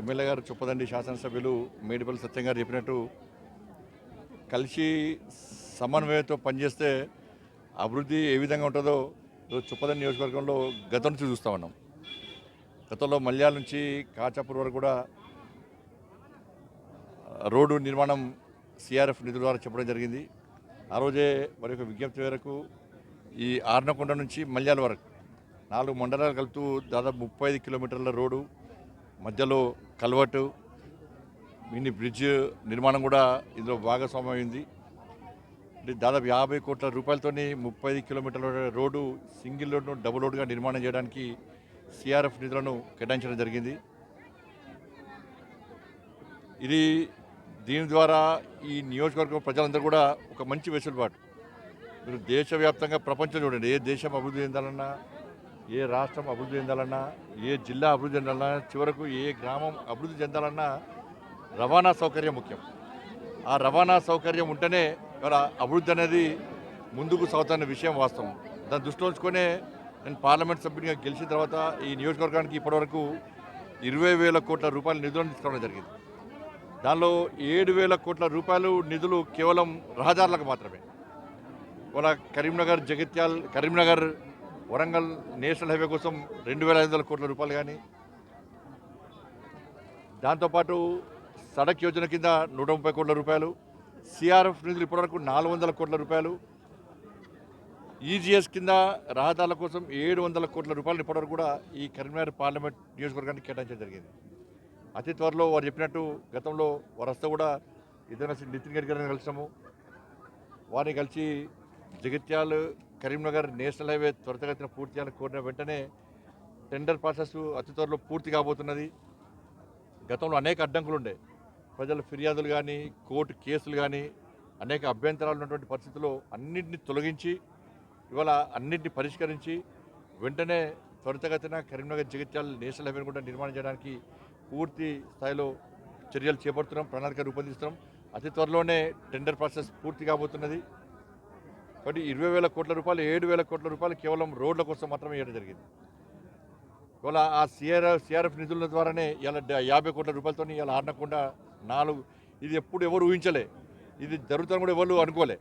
MLA గారు చొప్పదండి శాసనసభ్యులు మేడిపల్లి సత్యం గారు చెప్పినట్టు కలిసి సమన్వయంతో పనిచేస్తే అభివృద్ధి ఏ విధంగా ఉంటుందో చొప్పదండి నియోజకవర్గంలో గతం నుంచి చూస్తూ ఉన్నాం. గతంలో మల్యాల నుంచి కాచాపూర్ వరకు కూడా రోడ్డు నిర్మాణం సిఆర్ఎఫ్ నిధుల ద్వారా చెప్పడం జరిగింది. ఆ రోజే మరి ఒక విజ్ఞప్తి మేరకు ఈ ఆర్నకొండ నుంచి మల్యాల వరకు 4 మండలాలు కలుపుతూ దాదాపు 35 కిలోమీటర్ల రోడ్డు, మధ్యలో కల్వర్టు, మినీ బ్రిడ్జ్ నిర్మాణం కూడా ఇందులో భాగస్వామ్యం అయింది. దాదాపు 50 కోట్ల రూపాయలతో 35 కిలోమీటర్ల రోడ్డు సింగిల్ రోడ్ను డబుల్ రోడ్డుగా నిర్మాణం చేయడానికి సిఆర్ఎఫ్ నిధులను కేటాయించడం జరిగింది. ఇది దీని ద్వారా ఈ నియోజకవర్గం ప్రజలందరూ కూడా ఒక మంచి వెసులుబాటు. మీరు దేశవ్యాప్తంగా ప్రపంచం చూడండి, ఏ దేశం అభివృద్ధి చెందాలన్నా, ఏ రాష్ట్రం అభివృద్ధి చెందాలన్నా, ఏ జిల్లా అభివృద్ధి చెందాలన్నా, చివరకు ఏ గ్రామం అభివృద్ధి చెందాలన్నా రవాణా సౌకర్యం ముఖ్యం. ఆ రవాణా సౌకర్యం ఉంటేనే ఇవాళ అభివృద్ధి అనేది ముందుకు సాగుతున్న విషయం వాస్తవం. దాన్ని దృష్టిలో ఉంచుకొనే నేను పార్లమెంట్ సభ్యునిగా గెలిచిన తర్వాత ఈ నియోజకవర్గానికి ఇప్పటివరకు 20,000 కోట్ల రూపాయల నిధులను తీసుకోవడం జరిగింది. దానిలో 7,000 కోట్ల రూపాయలు నిధులు కేవలం రహదారులకు మాత్రమే. ఇవాళ కరీంనగర్, జగిత్యాల్, కరీంనగర్, వరంగల్ నేషనల్ హైవే కోసం 2,500 కోట్ల రూపాయలు కానీ, దాంతోపాటు సడక్ యోజన కింద 130 కోట్ల రూపాయలు, సిఆర్ఎఫ్ నిధులు ఇప్పటివరకు 400 కోట్ల రూపాయలు, ఈజీఎస్ కింద రహదారుల కోసం 700 కోట్ల రూపాయలు ఇప్పటివరకు కూడా ఈ కరీంనగర్ పార్లమెంట్ నియోజకవర్గానికి కేటాయించడం జరిగింది. అతి త్వరలో వారు చెప్పినట్టు గతంలో వారు వస్తే కూడా ఇద్దరు నితిన్ గడ్కరీ గారిని కలిసాము. వారిని కలిసి జగిత్యాల్, కరీంనగర్ నేషనల్ హైవే త్వరితగతిన పూర్తి చేయాలని కోరిన వెంటనే టెండర్ ప్రాసెస్ అతి త్వరలో పూర్తి కాబోతున్నది. గతంలో అనేక అడ్డంకులు ఉండే, ప్రజల ఫిర్యాదులు కానీ, కోర్టు కేసులు కానీ, అనేక అభ్యంతరాలు ఉన్నటువంటి పరిస్థితుల్లో అన్నింటినీ తొలగించి ఇవాళ అన్నింటినీ పరిష్కరించి వెంటనే త్వరితగతిన కరీంనగర్, జగిత్యాల్ నేషనల్ హైవేను కూడా నిర్మాణం చేయడానికి పూర్తి స్థాయిలో చర్యలు చేపడుతున్నాం, ప్రణాళిక రూపొందిస్తున్నాం. అతి త్వరలోనే టెండర్ ప్రాసెస్ పూర్తి కాబోతున్నది. కాబట్టి 20,000 కోట్ల రూపాయలు, 7,000 కోట్ల రూపాయలు కేవలం రోడ్ల కోసం మాత్రమే ఇవ్వడం జరిగింది. ఇవాళ ఆ సిఆర్ఎఫ్ నిధుల ద్వారానే ఇలా 50 కోట్ల రూపాయలతో ఇలా ఆడకుండా 4 ఇది ఎప్పుడు ఎవరు ఊహించలే, ఇది జరుగుతాను కూడా ఎవరు అనుకోలే.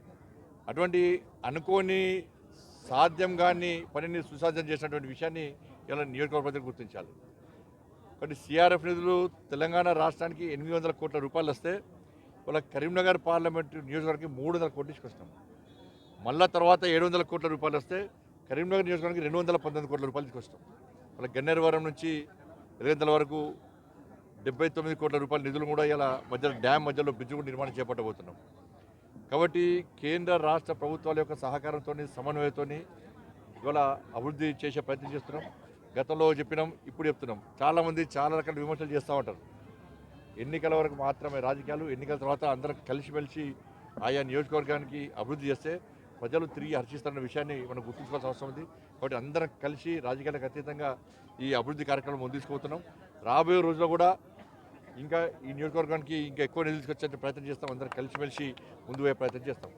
అటువంటి అనుకోని సాధ్యం కానీ పనిని సుసాధ్యం చేసినటువంటి విషయాన్ని ఇలా నియోజకవర్గ ప్రజలు గుర్తించాలి. కాబట్టి సిఆర్ఎఫ్ నిధులు తెలంగాణ రాష్ట్రానికి 800 కోట్ల రూపాయలు వస్తే వాళ్ళ కరీంనగర్ పార్లమెంటు నియోజకవర్గానికి 300 కోట్లు తీసుకొస్తాం. మళ్ళా తర్వాత 700 కోట్ల రూపాయలు వస్తే కరీంనగర్ నియోజకవర్గానికి 219 కోట్ల రూపాయలు తీసుకొస్తాం. వాళ్ళ గన్నేరువరం నుంచి ఎలిగంతల వరకు 79 కోట్ల రూపాయల నిధులు కూడా ఇలా మధ్యలో డ్యామ్ మధ్యలో బ్రిడ్జ్ కూడా నిర్మాణం చేపట్టబోతున్నాం. కాబట్టి కేంద్ర రాష్ట్ర ప్రభుత్వాల యొక్క సహకారంతో, సమన్వయంతో ఇవాళ అభివృద్ధి చేసే ప్రయత్నం చేస్తున్నాం. గతంలో చెప్పినాం, ఇప్పుడు చెప్తున్నాం. చాలామంది చాలా రకాల విమర్శలు చేస్తూ ఉంటారు. ఎన్నికల వరకు మాత్రమే రాజకీయాలు, ఎన్నికల తర్వాత అందరం కలిసిమెలిసి ఆయా నియోజకవర్గానికి అభివృద్ధి చేస్తే ప్రజలు తిరిగి హర్షిస్తున్న విషయాన్ని మనం గుర్తుంచుకోవాల్సిన అవసరం ఉంది. కాబట్టి అందరం కలిసి రాజకీయాలకు అతీతంగా ఈ అభివృద్ధి కార్యక్రమం ముందు తీసుకుపోతున్నాం. రాబోయే రోజుల్లో కూడా ఇంకా ఈ నియోజకవర్గానికి ఇంకా ఎక్కువ నిధులు తీసుకొచ్చే ప్రయత్నం చేస్తాం. అందరం కలిసిమెలిసి ముందు పోయే ప్రయత్నం చేస్తాం.